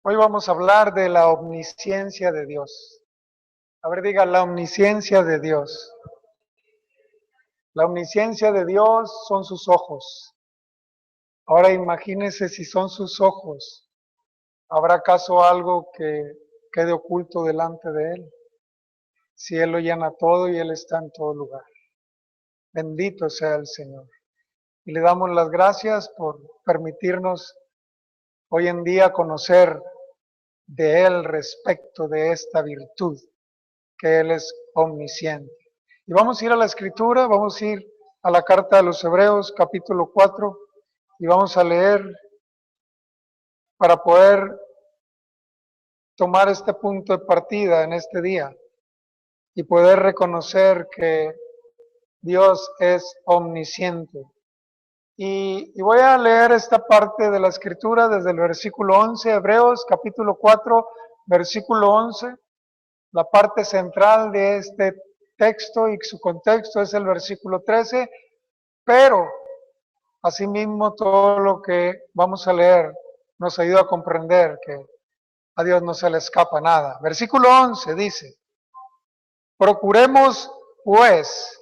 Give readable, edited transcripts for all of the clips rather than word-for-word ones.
Hoy vamos a hablar de la omnisciencia de Dios. A ver, diga, la omnisciencia de Dios. La omnisciencia de Dios son sus ojos. Ahora imagínese si son sus ojos. ¿Habrá acaso algo que quede oculto delante de Él? Si Él lo llena todo y Él está en todo lugar. Bendito sea el Señor. Y le damos las gracias por permitirnos hoy en día conocer de Él respecto de esta virtud, que Él es omnisciente. Y vamos a ir a la Escritura, vamos a ir a la carta de los Hebreos, capítulo 4, y vamos a leer para poder tomar este punto de partida en este día y poder reconocer que Dios es omnisciente. Y voy a leer esta parte de la Escritura desde el versículo 11, Hebreos, capítulo 4, versículo 11. La parte central de este texto y su contexto es el versículo 13, pero asimismo todo lo que vamos a leer nos ayuda a comprender que a Dios no se le escapa nada. Versículo 11 dice: procuremos pues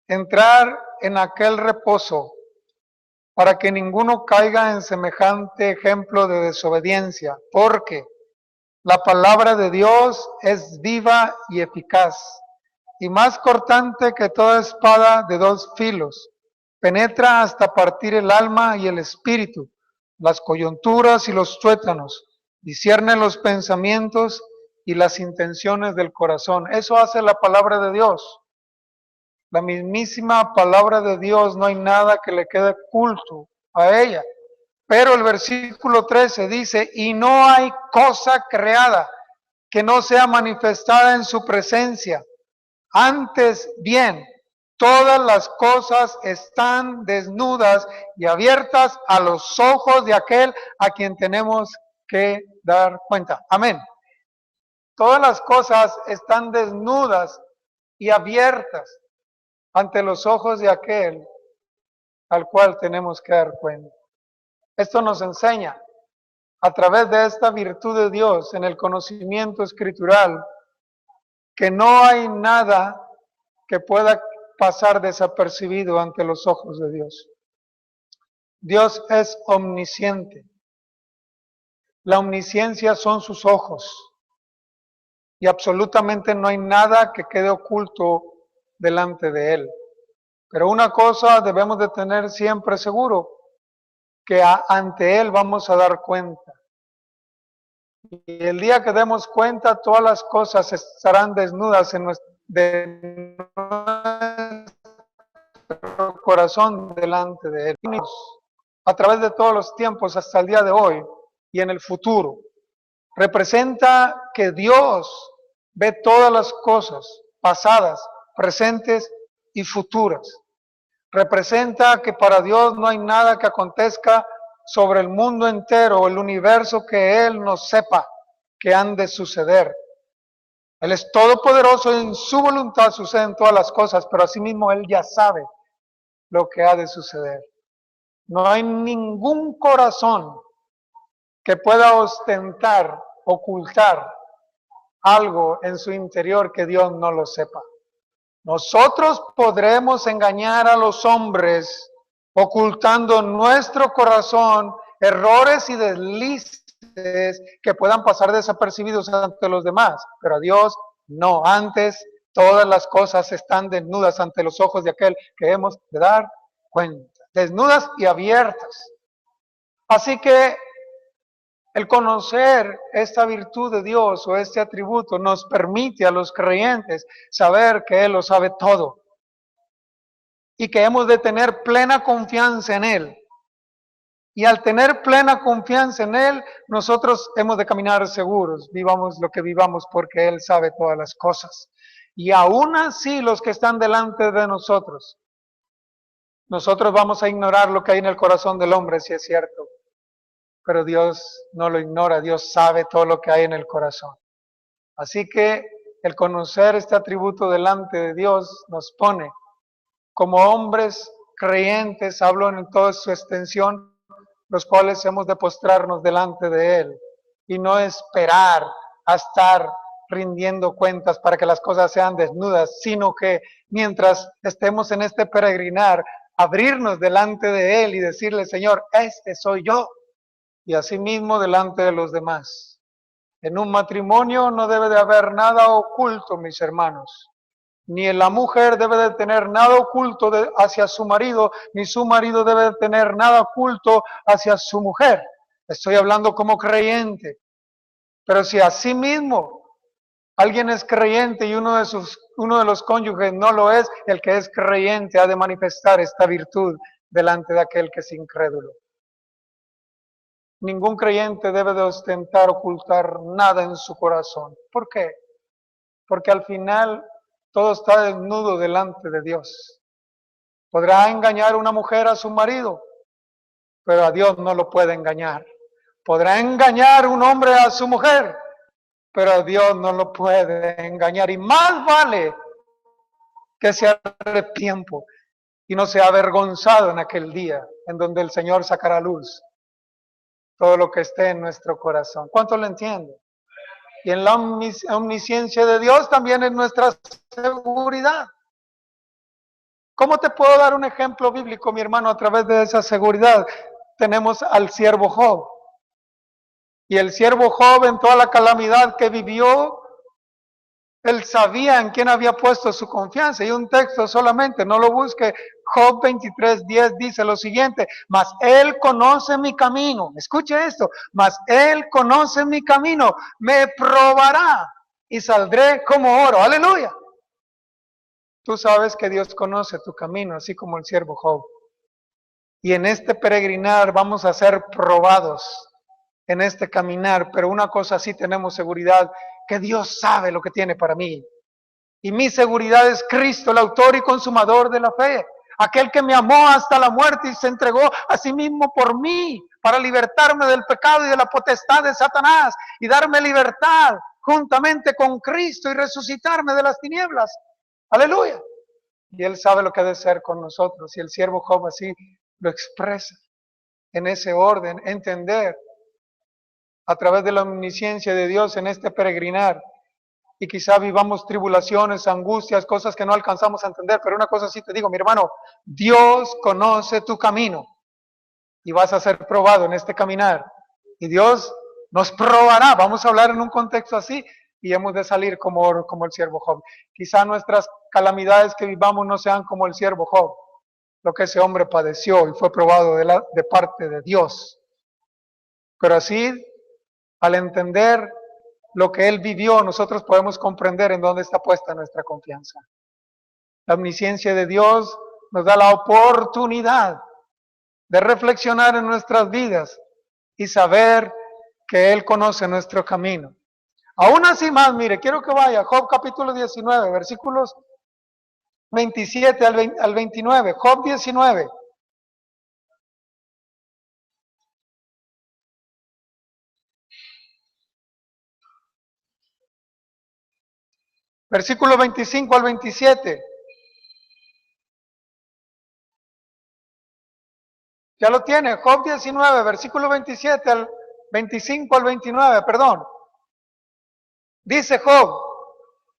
entrar en aquel reposo para que ninguno caiga en semejante ejemplo de desobediencia, porque la palabra de Dios es viva y eficaz, y más cortante que toda espada de dos filos. Penetra hasta partir el alma y el espíritu, las coyunturas y los tuétanos, discierne los pensamientos y las intenciones del corazón. Eso hace la palabra de Dios. La mismísima palabra de Dios, no hay nada que le quede oculto a ella. Pero el versículo 13 dice: y no hay cosa creada que no sea manifestada en su presencia. Antes bien, todas las cosas están desnudas y abiertas a los ojos de aquel a quien tenemos que dar cuenta. Amén. Todas las cosas están desnudas y abiertas ante los ojos de aquel al cual tenemos que dar cuenta. Esto nos enseña, a través de esta virtud de Dios en el conocimiento escritural, que no hay nada que pueda pasar desapercibido ante los ojos de Dios. Dios es omnisciente. La omnisciencia son sus ojos y absolutamente no hay nada que quede oculto delante de Él. Pero una cosa debemos de tener siempre seguro, que ante Él vamos a dar cuenta. Y el día que demos cuenta, todas las cosas estarán desnudas en nuestro corazón delante de Él. A través de todos los tiempos hasta el día de hoy y en el futuro. Representa que Dios ve todas las cosas pasadas, presentes y futuras. Representa que para Dios no hay nada que acontezca sobre el mundo entero o el universo que Él no sepa que han de suceder. Él es todopoderoso y en su voluntad suceden todas las cosas, pero asimismo Él ya sabe lo que ha de suceder. No hay ningún corazón que pueda ostentar, ocultar algo en su interior que Dios no lo sepa. Nosotros podremos engañar a los hombres ocultando en nuestro corazón errores y deslices que puedan pasar desapercibidos ante los demás, pero a Dios no. Antes, todas las cosas están desnudas ante los ojos de aquel que hemos de dar cuenta, desnudas y abiertas. Así que el conocer esta virtud de Dios o este atributo nos permite a los creyentes saber que Él lo sabe todo y que hemos de tener plena confianza en Él. Y al tener plena confianza en Él, nosotros hemos de caminar seguros, vivamos lo que vivamos porque Él sabe todas las cosas. Y aún así los que están delante de nosotros vamos a ignorar lo que hay en el corazón del hombre, si es cierto. Pero Dios no lo ignora, Dios sabe todo lo que hay en el corazón. Así que el conocer este atributo delante de Dios nos pone como hombres creyentes, hablo en toda su extensión, los cuales hemos de postrarnos delante de Él y no esperar a estar rindiendo cuentas para que las cosas sean desnudas, sino que mientras estemos en este peregrinar, abrirnos delante de Él y decirle, Señor, este soy yo, y asimismo delante de los demás. En un matrimonio no debe de haber nada oculto, mis hermanos. Ni la mujer debe de tener nada oculto hacia su marido, ni su marido debe de tener nada oculto hacia su mujer. Estoy hablando como creyente. Pero si así mismo alguien es creyente y uno de los cónyuges no lo es, el que es creyente ha de manifestar esta virtud delante de aquel que es incrédulo. Ningún creyente debe de ostentar, ocultar nada en su corazón. ¿Por qué? Porque al final todo está desnudo delante de Dios. Podrá engañar una mujer a su marido, pero a Dios no lo puede engañar. Podrá engañar un hombre a su mujer, pero a Dios no lo puede engañar. Y más vale que se arrepienta y no sea avergonzado en aquel día en donde el Señor sacará a luz todo lo que esté en nuestro corazón. ¿Cuánto lo entiende? Y en la omnisciencia de Dios también es nuestra seguridad. ¿Cómo te puedo dar un ejemplo bíblico, mi hermano, a través de esa seguridad? Tenemos al siervo Job. Y el siervo Job, en toda la calamidad que vivió, él sabía en quién había puesto su confianza. Y un texto solamente, no lo busque. Job 23:10 dice lo siguiente: mas él conoce mi camino. Escuche esto: mas él conoce mi camino, me probará y saldré como oro. Aleluya. Tú sabes que Dios conoce tu camino, así como el siervo Job. Y en este peregrinar vamos a ser probados en este caminar, pero una cosa sí tenemos seguridad, que Dios sabe lo que tiene para mí. Y mi seguridad es Cristo, el autor y consumador de la fe, aquel que me amó hasta la muerte y se entregó a sí mismo por mí, para libertarme del pecado y de la potestad de Satanás, y darme libertad juntamente con Cristo y resucitarme de las tinieblas. Aleluya. Y Él sabe lo que ha de ser con nosotros, y el siervo Job así lo expresa en ese orden, entender a través de la omnisciencia de Dios en este peregrinar. Y quizá vivamos tribulaciones, angustias, cosas que no alcanzamos a entender, pero una cosa sí te digo, mi hermano, Dios conoce tu camino y vas a ser probado en este caminar. Y Dios nos probará, vamos a hablar en un contexto así, y hemos de salir como el siervo Job. Quizá nuestras calamidades que vivamos no sean como el siervo Job, lo que ese hombre padeció y fue probado de parte de Dios. Pero así, al entender lo que él vivió, nosotros podemos comprender en dónde está puesta nuestra confianza. La omnisciencia de Dios nos da la oportunidad de reflexionar en nuestras vidas y saber que Él conoce nuestro camino. Aún así más, mire, quiero que vaya, Job capítulo 19, versículos 27 al 29, Job 19. Versículo 25 al 27. Ya lo tiene, Job 19, versículo 27 al 25 al 29, perdón. Dice Job: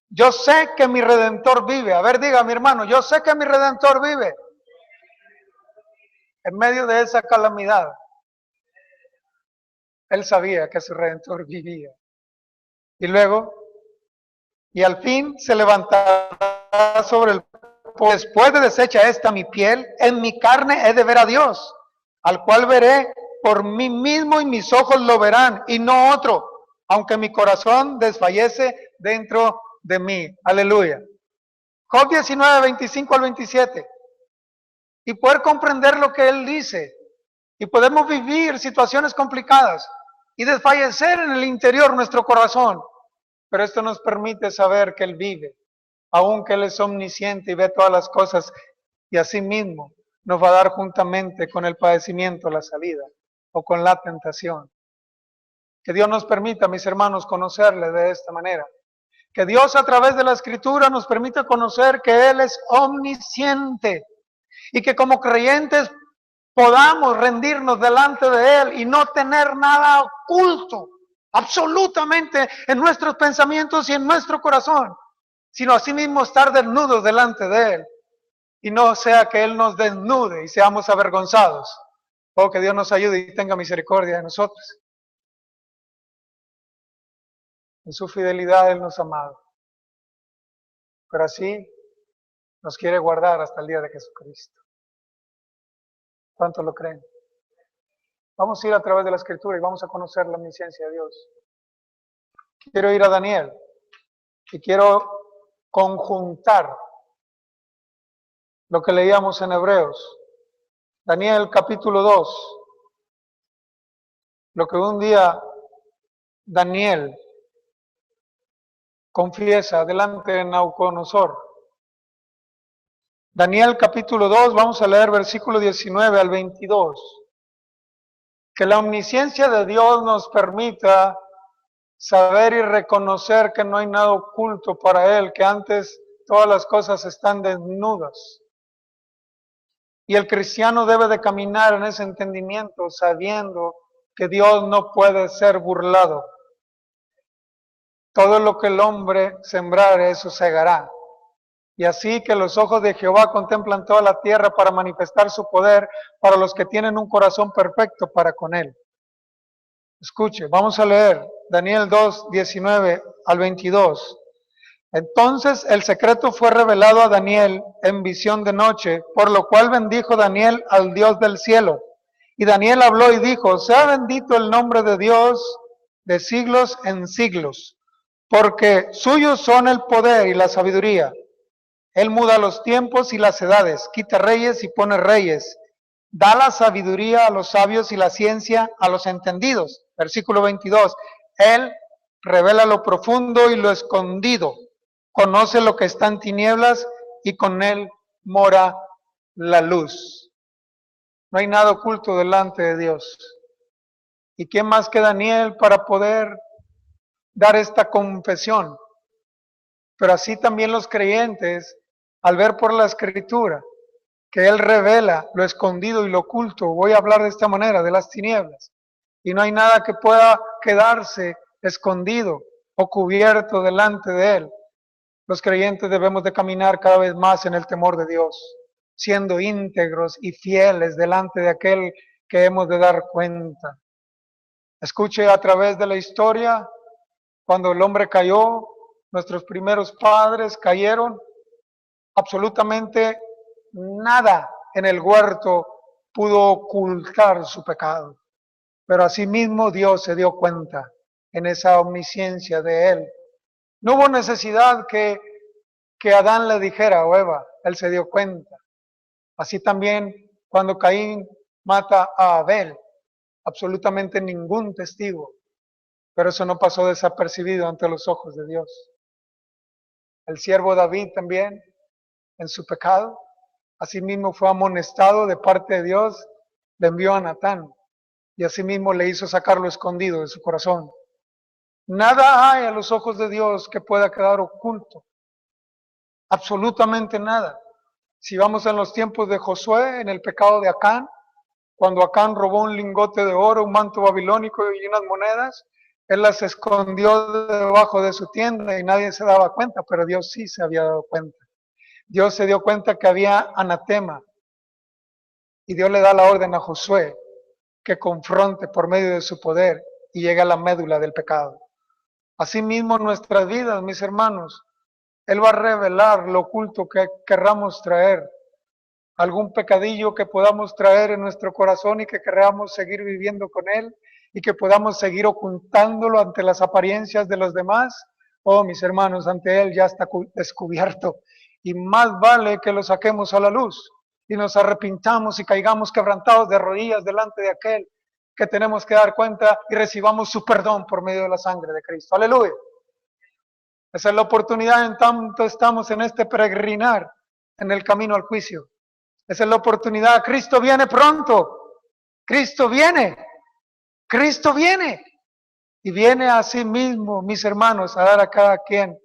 yo sé que mi Redentor vive. A ver, diga mi hermano, yo sé que mi Redentor vive. En medio de esa calamidad, él sabía que su Redentor vivía. Y luego, y al fin se levantará sobre el polvo. Después de deshecha esta mi piel, en mi carne he de ver a Dios, al cual veré por mí mismo y mis ojos lo verán, y no otro, aunque mi corazón desfallece dentro de mí. Aleluya. Job 19, 25 al 27. Y poder comprender lo que él dice. Y podemos vivir situaciones complicadas y desfallecer en el interior nuestro corazón. Pero esto nos permite saber que Él vive, aunque Él es omnisciente y ve todas las cosas, y así mismo nos va a dar juntamente con el padecimiento la salida, o con la tentación. Que Dios nos permita, mis hermanos, conocerle de esta manera. Que Dios, a través de la Escritura, nos permita conocer que Él es omnisciente, y que como creyentes podamos rendirnos delante de Él y no tener nada oculto absolutamente en nuestros pensamientos y en nuestro corazón, sino asimismo estar desnudos delante de Él, y no sea que Él nos desnude y seamos avergonzados. Oh, que Dios nos ayude y tenga misericordia de nosotros. En su fidelidad Él nos ha amado, pero así nos quiere guardar hasta el día de Jesucristo. ¿Cuántos lo creen? Vamos a ir a través de la Escritura y vamos a conocer la omnisciencia de Dios. Quiero ir a Daniel y quiero conjuntar lo que leíamos en Hebreos. Daniel capítulo 2, lo que un día Daniel confiesa delante de Nabucodonosor. Daniel capítulo 2, vamos a leer versículo 19 al 22. Que la omnisciencia de Dios nos permita saber y reconocer que no hay nada oculto para Él, que antes todas las cosas están desnudas. Y el cristiano debe de caminar en ese entendimiento sabiendo que Dios no puede ser burlado. Todo lo que el hombre sembrare, eso segará. Y así que los ojos de Jehová contemplan toda la tierra para manifestar su poder para los que tienen un corazón perfecto para con Él. Escuche, vamos a leer Daniel 2, 19 al 22. Entonces el secreto fue revelado a Daniel en visión de noche, por lo cual bendijo Daniel al Dios del cielo. Y Daniel habló y dijo, sea bendito el nombre de Dios de siglos en siglos, porque suyos son el poder y la sabiduría. Él muda los tiempos y las edades, quita reyes y pone reyes, da la sabiduría a los sabios y la ciencia a los entendidos. Versículo 22. Él revela lo profundo y lo escondido, conoce lo que está en tinieblas y con Él mora la luz. No hay nada oculto delante de Dios. ¿Y quién más que Daniel para poder dar esta confesión? Pero así también los creyentes, al ver por la Escritura que Él revela lo escondido y lo oculto, voy a hablar de esta manera, de las tinieblas, y no hay nada que pueda quedarse escondido o cubierto delante de Él. Los creyentes debemos de caminar cada vez más en el temor de Dios, siendo íntegros y fieles delante de aquel que hemos de dar cuenta. Escuche, a través de la historia, cuando el hombre cayó, nuestros primeros padres cayeron, absolutamente nada en el huerto pudo ocultar su pecado. Pero asimismo Dios se dio cuenta en esa omnisciencia de Él. No hubo necesidad que Adán le dijera, o Eva, Él se dio cuenta. Así también cuando Caín mata a Abel, absolutamente ningún testigo, pero eso no pasó desapercibido ante los ojos de Dios. El siervo David también, en su pecado, asimismo fue amonestado de parte de Dios, le envió a Natán, y asimismo le hizo sacarlo escondido de su corazón. Nada hay a los ojos de Dios que pueda quedar oculto, absolutamente nada. Si vamos en los tiempos de Josué, en el pecado de Acán, cuando Acán robó un lingote de oro, un manto babilónico y unas monedas, él las escondió debajo de su tienda y nadie se daba cuenta, pero Dios sí se había dado cuenta. Dios se dio cuenta que había anatema y Dios le da la orden a Josué que confronte por medio de su poder y llegue a la médula del pecado. Asimismo, en nuestras vidas, mis hermanos, Él va a revelar lo oculto que querramos traer, algún pecadillo que podamos traer en nuestro corazón y que queramos seguir viviendo con Él y que podamos seguir ocultándolo ante las apariencias de los demás. Oh, mis hermanos, ante Él ya está descubierto y más vale que lo saquemos a la luz y nos arrepintamos y caigamos quebrantados de rodillas delante de aquel que tenemos que dar cuenta y recibamos su perdón por medio de la sangre de Cristo. Aleluya. Esa es la oportunidad en tanto estamos en este peregrinar en el camino al juicio. Esa es la oportunidad. Cristo viene pronto. Cristo viene. Cristo viene. Y viene a sí mismo, mis hermanos, a dar a cada quien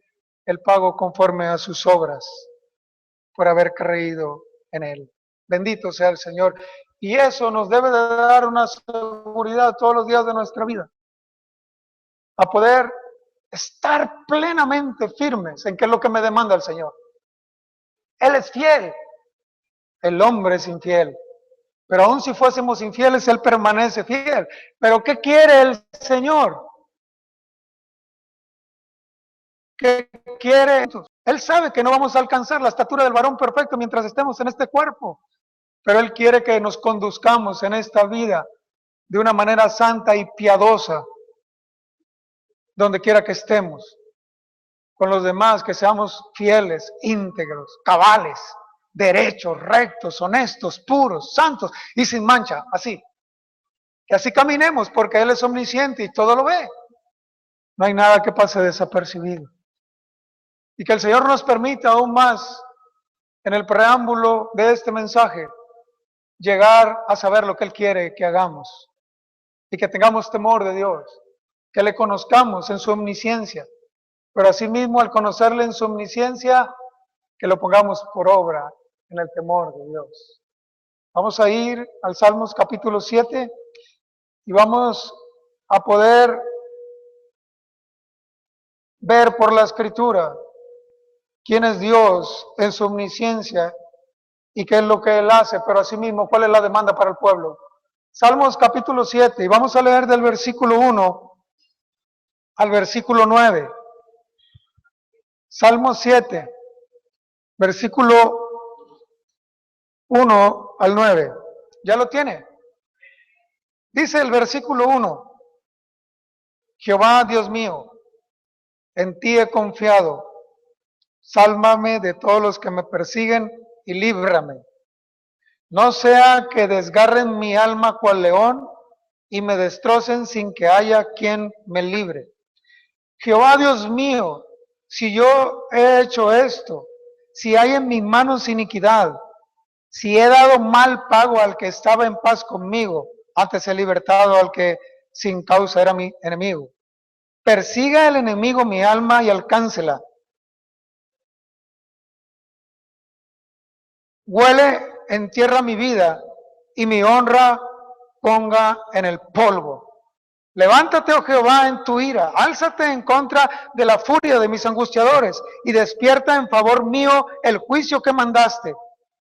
el pago conforme a sus obras por haber creído en Él. Bendito sea el Señor. Y eso nos debe de dar una seguridad todos los días de nuestra vida. a poder estar plenamente firmes en qué es lo que me demanda el Señor. Él es fiel, el hombre es infiel. Pero aun si fuésemos infieles, Él permanece fiel. ¿Pero qué quiere el Señor? ¿Qué quiere? Él sabe que no vamos a alcanzar la estatura del varón perfecto mientras estemos en este cuerpo. Pero Él quiere que nos conduzcamos en esta vida de una manera santa y piadosa, donde quiera que estemos. Con los demás, que seamos fieles, íntegros, cabales, derechos, rectos, honestos, puros, santos y sin mancha, así. Que así caminemos, porque Él es omnisciente y todo lo ve. No hay nada que pase desapercibido. Y que el Señor nos permita aún más, en el preámbulo de este mensaje, llegar a saber lo que Él quiere que hagamos. Y que tengamos temor de Dios, que le conozcamos en su omnisciencia, pero asimismo al conocerle en su omnisciencia, que lo pongamos por obra en el temor de Dios. Vamos a ir al Salmos capítulo 7 y vamos a poder ver por la Escritura quién es Dios en su omnisciencia y qué es lo que Él hace, pero asimismo cuál es la demanda para el pueblo. Salmos capítulo 7 y vamos a leer del versículo 1 al versículo 9. Salmos 7, versículo 1 al 9. ¿Ya lo tiene? Dice el versículo 1, Jehová Dios mío, en ti he confiado, sálvame de todos los que me persiguen y líbrame. No sea que desgarren mi alma cual león y me destrocen sin que haya quien me libre. Jehová Dios mío, si yo he hecho esto, si hay en mis manos iniquidad, si he dado mal pago al que estaba en paz conmigo, antes he libertado al que sin causa era mi enemigo. Persiga el enemigo mi alma y alcáncela. Huele en tierra mi vida y mi honra ponga en el polvo. Levántate, oh Jehová, en tu ira, álzate en contra de la furia de mis angustiadores y despierta en favor mío el juicio que mandaste.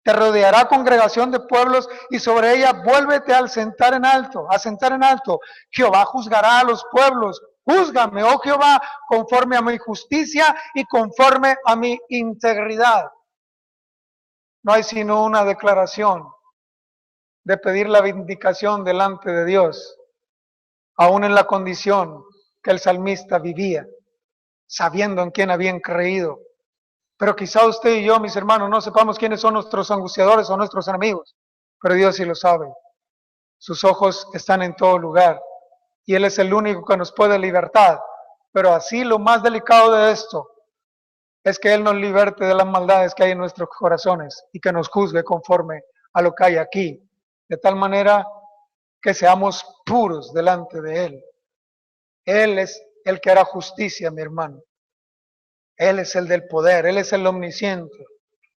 Te rodeará congregación de pueblos y sobre ella vuélvete a sentar en alto. Jehová juzgará a los pueblos. Júzgame, oh Jehová, conforme a mi justicia y conforme a mi integridad. No hay sino una declaración de pedir la vindicación delante de Dios, aún en la condición que el salmista vivía, sabiendo en quién habían creído. Pero quizá usted y yo, mis hermanos, no sepamos quiénes son nuestros angustiadores o nuestros enemigos, pero Dios sí lo sabe. Sus ojos están en todo lugar y Él es el único que nos puede libertar. Pero así lo más delicado de esto es que Él nos liberte de las maldades que hay en nuestros corazones y que nos juzgue conforme a lo que hay aquí, de tal manera que seamos puros delante de Él. Él es el que hará justicia, mi hermano. Él es el del poder, Él es el omnisciente.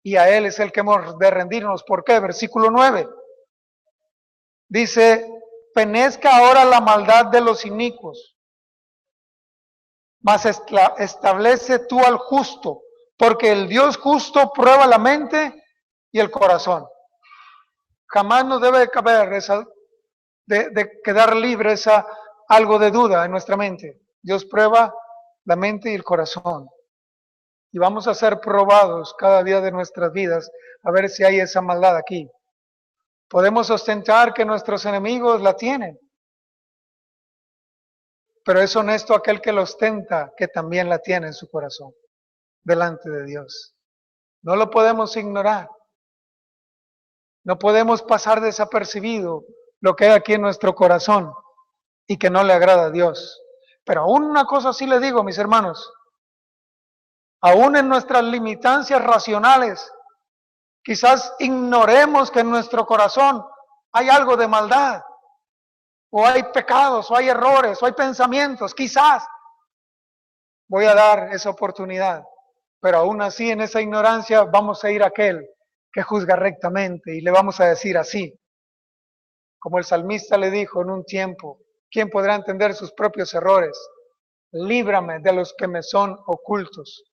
Y a Él es el que hemos de rendirnos. ¿Por qué? Versículo 9. Dice, penezca ahora la maldad de los inicuos, mas establece tú al justo, porque el Dios justo prueba la mente y el corazón. Jamás nos debe caber de quedar libre algo de duda en nuestra mente. Dios prueba la mente y el corazón. Y vamos a ser probados cada día de nuestras vidas a ver si hay esa maldad aquí. Podemos ostentar que nuestros enemigos la tienen, pero es honesto aquel que la ostenta que también la tiene en su corazón, delante de Dios. No lo podemos ignorar. No podemos pasar desapercibido lo que hay aquí en nuestro corazón y que no le agrada a Dios. Pero aún una cosa sí le digo, mis hermanos, aún en nuestras limitancias racionales, quizás ignoremos que en nuestro corazón hay algo de maldad, o hay pecados, o hay errores, o hay pensamientos, quizás voy a dar esa oportunidad, pero aún así en esa ignorancia vamos a ir a aquel que juzga rectamente y le vamos a decir así, como el salmista le dijo en un tiempo, ¿quién podrá entender sus propios errores? líbrame de los que me son ocultos.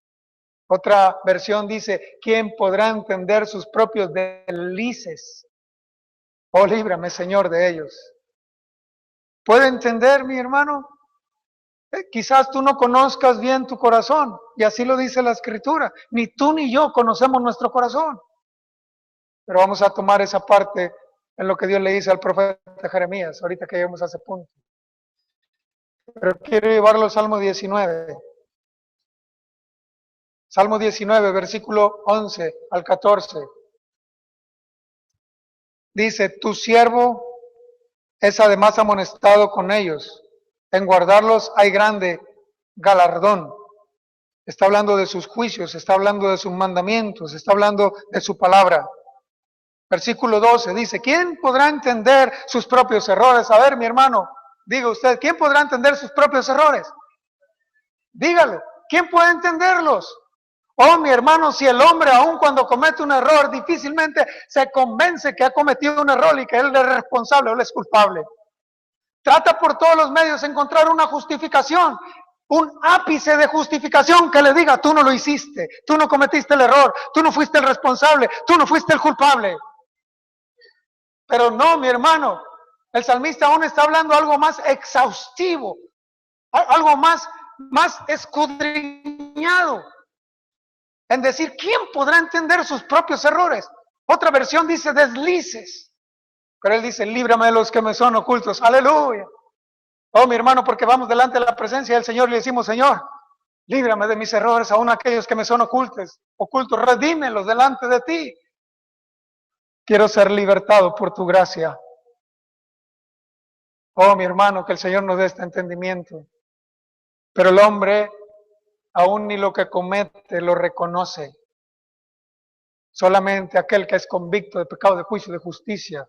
Otra versión dice, ¿quién podrá entender sus propios deslices? Oh, líbrame, Señor, de ellos. ¿Puede entender, mi hermano? Quizás tú no conozcas bien tu corazón, y así lo dice la Escritura. Ni tú ni yo conocemos nuestro corazón. Pero vamos a tomar esa parte en lo que Dios le dice al profeta Jeremías, ahorita que lleguemos a ese punto. Pero quiero llevarlo al Salmo 19. Salmo 19, versículo 11 al 14. Dice, tu siervo es además amonestado con ellos. En guardarlos hay grande galardón. Está hablando de sus juicios, está hablando de sus mandamientos, está hablando de su palabra. Versículo 12 dice, ¿quién podrá entender sus propios errores? A ver, mi hermano, diga usted, ¿quién podrá entender sus propios errores? Dígalo, ¿quién puede entenderlos? Oh, mi hermano, si el hombre aun cuando comete un error, difícilmente se convence que ha cometido un error y que él es responsable o él es culpable. Trata por todos los medios de encontrar una justificación, un ápice de justificación que le diga, tú no lo hiciste, tú no cometiste el error, tú no fuiste el responsable, tú no fuiste el culpable. Pero no, mi hermano, el salmista aún está hablando algo más exhaustivo, algo más escudriñado, en decir, ¿quién podrá entender sus propios errores? Otra versión dice deslices, pero él dice, líbrame de los que me son ocultos, aleluya. Oh, mi hermano, porque vamos delante de la presencia del Señor y le decimos, Señor, líbrame de mis errores, aún aquellos que me son ocultos, redímelos delante de ti. Quiero ser libertado por tu gracia. Oh, mi hermano, que el Señor nos dé este entendimiento. Pero el hombre, aún ni lo que comete, lo reconoce. Solamente aquel que es convicto de pecado, de juicio, de justicia,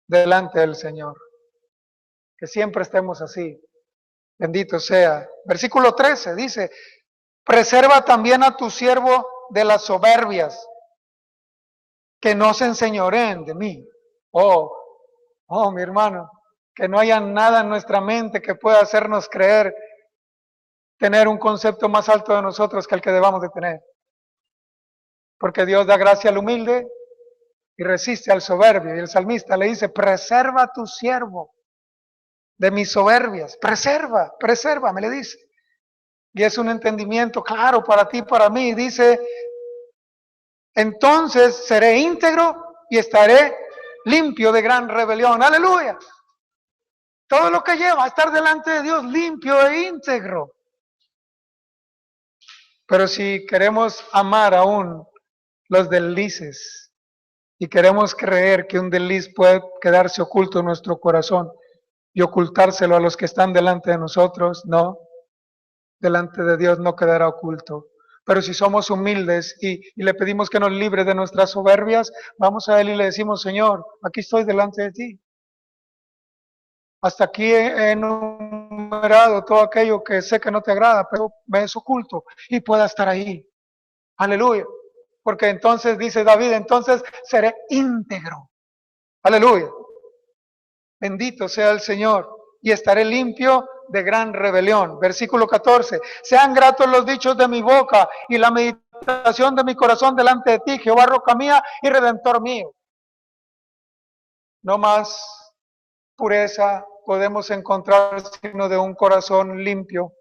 delante del Señor. Que siempre estemos así. Bendito sea. Versículo 13 dice, preserva también a tu siervo de las soberbias, que no se enseñoreen de mí. Oh, mi hermano, que no haya nada en nuestra mente que pueda hacernos creer tener un concepto más alto de nosotros que el que debamos de tener. Porque Dios da gracia al humilde y resiste al soberbio. Y el salmista le dice, preserva a tu siervo de mis soberbias. Preserva, me le dice. Y es un entendimiento claro para ti, para mí. Dice, entonces seré íntegro y estaré limpio de gran rebelión. Aleluya. Todo lo que lleva a estar delante de Dios limpio e íntegro. Pero si queremos amar aún los deslices y queremos creer que un desliz puede quedarse oculto en nuestro corazón y ocultárselo a los que están delante de nosotros, no, delante de Dios no quedará oculto. Pero si somos humildes y le pedimos que nos libre de nuestras soberbias, vamos a Él y le decimos, Señor, aquí estoy delante de ti. Hasta aquí he enumerado todo aquello que sé que no te agrada, pero me es oculto y pueda estar ahí. Aleluya. Porque entonces, dice David, entonces seré íntegro. Aleluya. Bendito sea el Señor. Y estaré limpio de gran rebelión. Versículo 14. Sean gratos los dichos de mi boca y la meditación de mi corazón delante de ti, Jehová, roca mía y redentor mío. No más pureza podemos encontrar sino de un corazón limpio.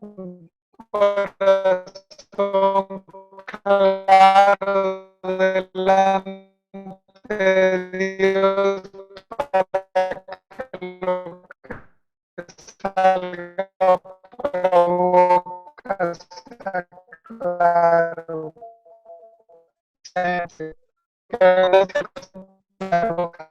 Un corazón claro delante de Dios para que lo que salga por la boca sea claro. Que la boca